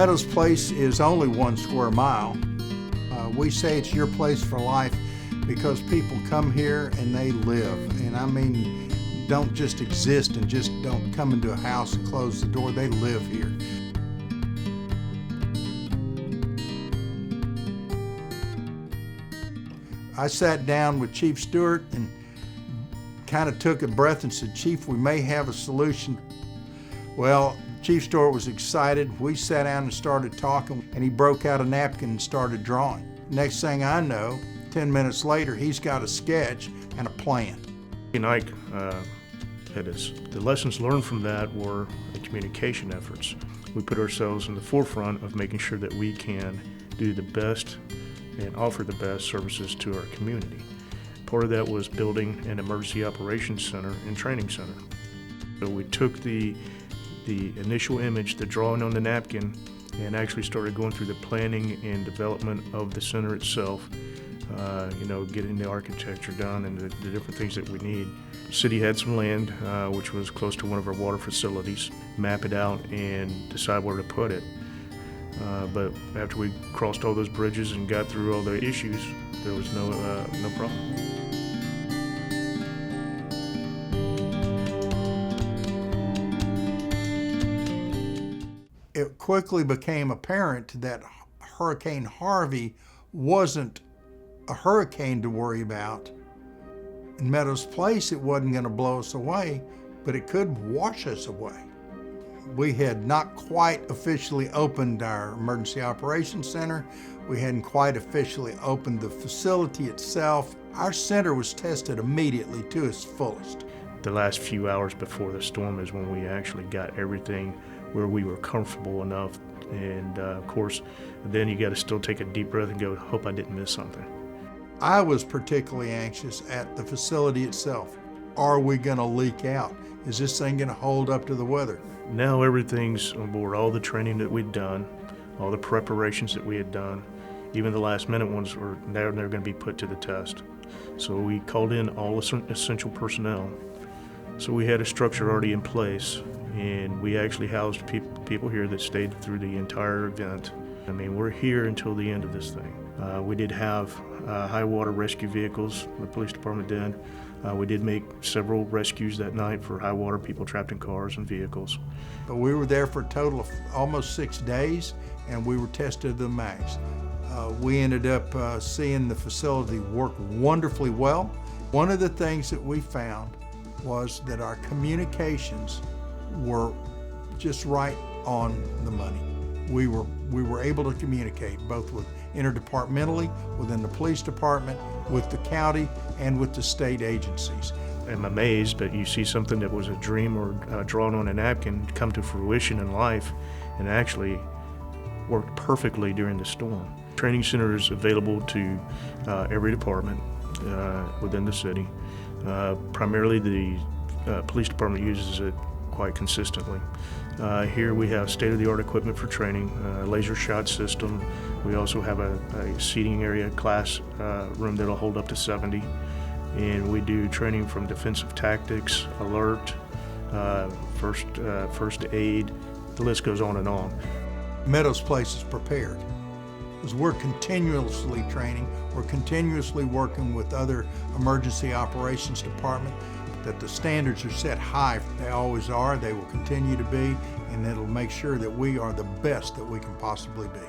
Meadows Place is only 1 square mile. We say it's your place for life because people come here and they live. And I mean, don't just exist and just don't come into a house and close the door. They live here. I sat down with Chief Stewart and kind of took a breath and said, "Chief, we may have a solution." Well, Chief Stewart was excited. We sat down and started talking, and he broke out a napkin and started drawing. Next thing I know, 10 minutes later, he's got a sketch and a plan. Ike the lessons learned from that were the communication efforts. We put ourselves in the forefront of making sure that we can do the best and offer the best services to our community. Part of that was building an emergency operations center and training center. So we took the initial image, the drawing on the napkin, and actually started going through the planning and development of the center itself, getting the architecture done and the different things that we need. The city had some land, which was close to one of our water facilities, map it out and decide where to put it. But after we crossed all those bridges and got through all the issues, there was no problem. It quickly became apparent that Hurricane Harvey wasn't a hurricane to worry about. In Meadows Place, it wasn't going to blow us away, but it could wash us away. We had not quite officially opened our Emergency Operations Center. We hadn't quite officially opened the facility itself. Our center was tested immediately to its fullest. The last few hours before the storm is when we actually got everything where we were comfortable enough. And of course, then you got to still take a deep breath and go, hope I didn't miss something. I was particularly anxious at the facility itself. Are we going to leak out? Is this thing going to hold up to the weather? Now everything's on board. All the training that we'd done, all the preparations that we had done, even the last minute ones were they're going to be put to the test. So we called in all essential personnel. So we had a structure already in place, and we actually housed people here that stayed through the entire event. I mean, we're here until the end of this thing. We did have high water rescue vehicles, the police department did. We did make several rescues that night for high water people trapped in cars and vehicles. But we were there for a total of almost 6 days, and we were tested to the max. We ended up seeing the facility work wonderfully well. One of the things that we found was that our communications were just right on the money. We were able to communicate both with interdepartmentally, within the police department, with the county, and with the state agencies. I'm amazed that you see something that was a dream or drawn on a napkin come to fruition in life and actually worked perfectly during the storm. Training center is available to every department within the city. Primarily the police department uses it quite consistently. Here we have state-of-the-art equipment for training, laser shot system. We also have a seating area class room that'll hold up to 70. And we do training from defensive tactics, alert, first aid. The list goes on and on. Meadows Place is prepared because we're continuously training. We're continuously working with other emergency operations department. That the standards are set high. They always are. They will continue to be, and it'll make sure that we are the best that we can possibly be.